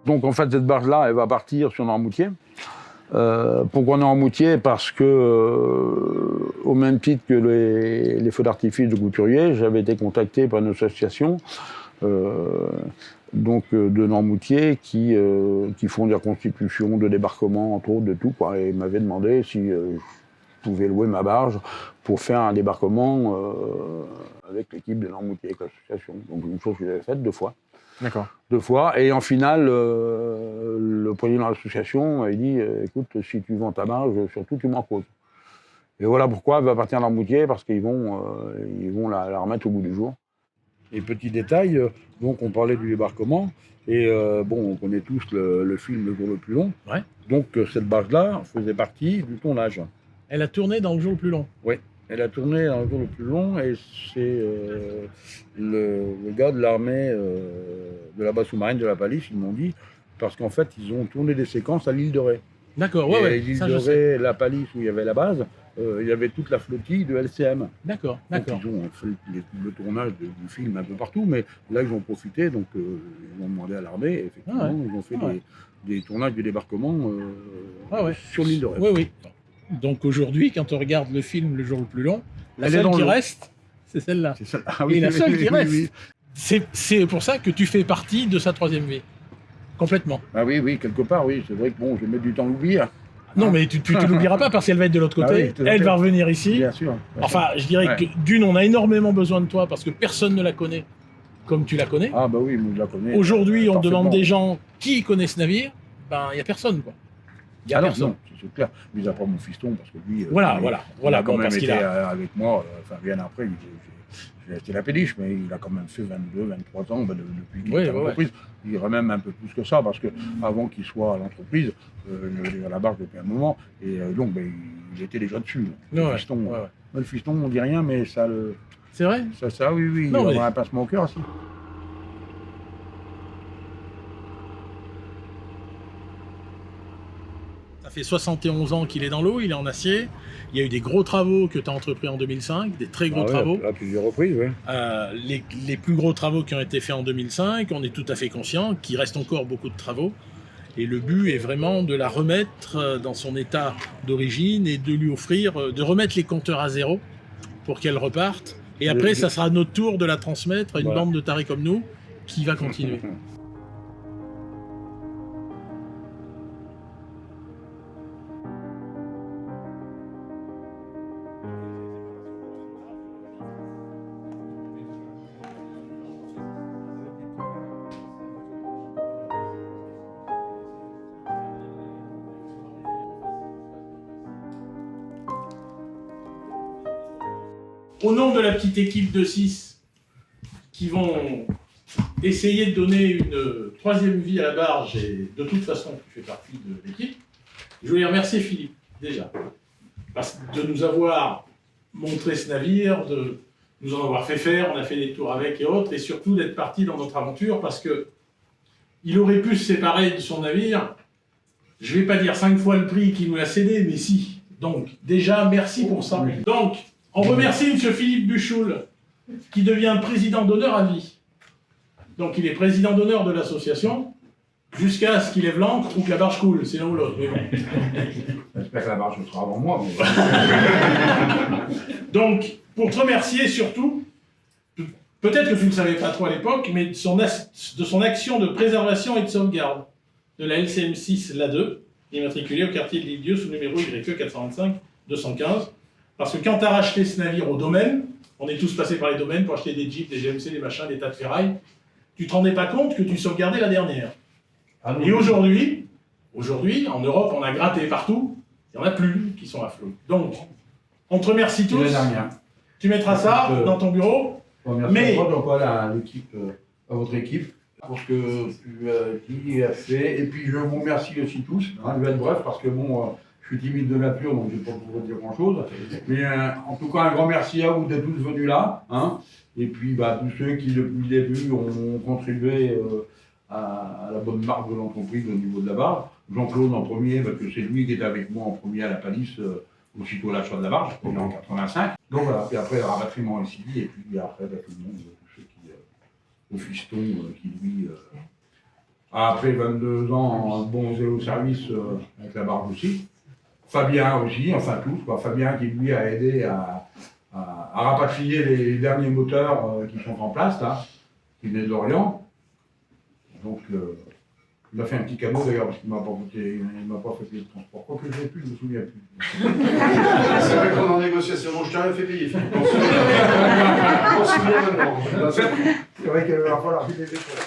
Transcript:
Donc en fait, cette barge-là, elle va partir sur Noirmoutier. Pourquoi Noirmoutier? Parce que, au même titre que les feux d'artifice de Couturier, j'avais été contacté par une association de Noirmoutier qui font des reconstitutions de débarquements, entre autres, de tout, quoi. Et ils m'avaient demandé si je pouvais louer ma barge pour faire un débarquement avec l'équipe de Noirmoutier, avec l'association. Donc une chose que j'avais faite 2 fois. D'accord. 2 fois. Et en finale, le président de l'association m'avait dit écoute, si tu vends ta barge, surtout tu m'en causes. Et voilà pourquoi elle va partir à Noirmoutier, parce qu'ils vont la remettre au bout du jour. Et petit détail, donc on parlait du débarquement, et on connaît tous le film Le jour le plus long. Ouais. Donc cette barge-là faisait partie du tournage. Elle a tourné dans Le jour le plus long. Oui, elle a tourné dans Le jour le plus long, et c'est le gars de l'armée de la base sous-marine de la Palisse, ils m'ont dit, parce qu'en fait, ils ont tourné des séquences à l'île de Ré. D'accord, Et ouais. l'île Ça, de je sais. Ré, la Palisse, où il y avait la base, il y avait toute la flottille de LCM. D'accord. Donc, ils ont fait le tournage du film un peu partout, mais là, ils ont profité, donc ils ont demandé à l'armée, et effectivement, ils ont fait des tournages du débarquement sur l'île de Ré. Oui. Donc aujourd'hui, quand on regarde le film Le jour le plus long, la Elle est seule dans qui l'eau. reste, c'est celle-là. C'est ça. Et la seule qui reste. Oui. C'est pour ça que tu fais partie de sa 3e vie. Complètement. Ah oui, quelque part, oui. C'est vrai que bon, je vais mettre du temps à l'oublier. Non, mais tu te l'oublieras pas parce qu'elle va être de l'autre côté. Ah oui, tout à Elle fait. va revenir ici. Bien sûr. Enfin, je dirais que d'une, on a énormément besoin de toi parce que personne ne la connaît comme tu la connais. Ah bah oui, moi je la connais. Aujourd'hui, on demande parfaitement. des gens qui connaissent ce navire. Ben, il n'y a personne, quoi. Il n'y a personne. Non, c'est clair. Mis à part mon fiston, parce que lui, Voilà, il a quand bon, même parce été qu'il a- avec moi, bien après, j'ai été la pédiche, mais il a quand même fait 22, 23 ans depuis qu'il est à l'entreprise. Il dirait même un peu plus que ça, parce qu'avant qu'il soit à l'entreprise, il est à la barge depuis un moment, et donc il était déjà dessus. Le fiston, le fiston, on dit rien, mais ça le... C'est vrai? Ça, oui, Non, il mais- a un pincement au cœur aussi. Ça fait 71 ans qu'il est dans l'eau, il est en acier. Il y a eu des gros travaux que tu as entrepris en 2005, des très gros travaux. À plusieurs reprises, oui. Les plus gros travaux qui ont été faits en 2005, on est tout à fait conscient qu'il reste encore beaucoup de travaux. Et le but est vraiment de la remettre dans son état d'origine et de lui offrir, de remettre les compteurs à zéro pour qu'elle reparte. Et après, ça sera notre tour de la transmettre à une bande de tarés comme nous qui va continuer. Au nom de la petite équipe de 6 qui vont essayer de donner une 3e vie à la barge, et de toute façon tu fais partie de l'équipe, je voulais remercier Philippe, déjà, de nous avoir montré ce navire, de nous en avoir fait faire, on a fait des tours avec et autres, et surtout d'être parti dans notre aventure, parce que il aurait pu se séparer de son navire, je ne vais pas dire 5 fois le prix qu'il nous a cédé, mais si. Donc, déjà, merci pour ça. Donc, on remercie M. Philippe Buchoul, qui devient président d'honneur à vie. Donc il est président d'honneur de l'association, jusqu'à ce qu'il lève l'ancre ou que la barge coule, c'est l'un ou l'autre. Mais bon. J'espère que la barge sera avant moi. Mais... Donc, pour te remercier surtout, peut-être que tu ne le savais pas trop à l'époque, mais de son action de préservation et de sauvegarde de la LCM 6 LA2, immatriculée au quartier de l'Île-Dieu sous le numéro YE 425-215. Parce que quand tu as racheté ce navire au domaine, on est tous passés par les domaines pour acheter des jeeps, des GMC, des machins, des tas de ferrailles, tu te rendais pas compte que tu sauvegardais la dernière. Et aujourd'hui, en Europe, on a gratté partout, il n'y en a plus qui sont à flot. Donc, on te remercie tous. Tu mettras ça dans ton bureau. Merci à toi, à l'équipe, à votre équipe, pour ce que tu as fait. Et puis je vous remercie aussi tous. Je vais être bref parce que bon, je suis timide de nature, donc je ne vais pas pouvoir dire grand-chose. Mais en tout cas, un grand merci à vous d'être tous venus là. Et puis tous ceux qui, depuis le début, ont contribué à la bonne marque de l'entreprise au niveau de la barge. Jean-Claude en premier, parce que c'est lui qui était avec moi en premier à la Palisse, aussitôt à l'achat de la barge, on est en 85. Donc voilà, puis après le rapatriement ici, et puis après tout le monde, tous ceux qui, au fiston, qui lui après 22 ans en bon zéro service avec la barge aussi. Fabien aussi, enfin tous, quoi. Fabien qui lui a aidé à rapatrier les derniers moteurs qui sont en place, là, qui venaient d'Orient. Donc, il m'a fait un petit cadeau d'ailleurs, parce qu'il ne m'a pas fait payer le transport. Quoi que je ne sais plus, je ne me souviens plus. C'est vrai qu'on est en négociation, bon, je t'ai rien fait payer, Philippe. On se souvient maintenant. C'est vrai qu'il va falloir filer des choses.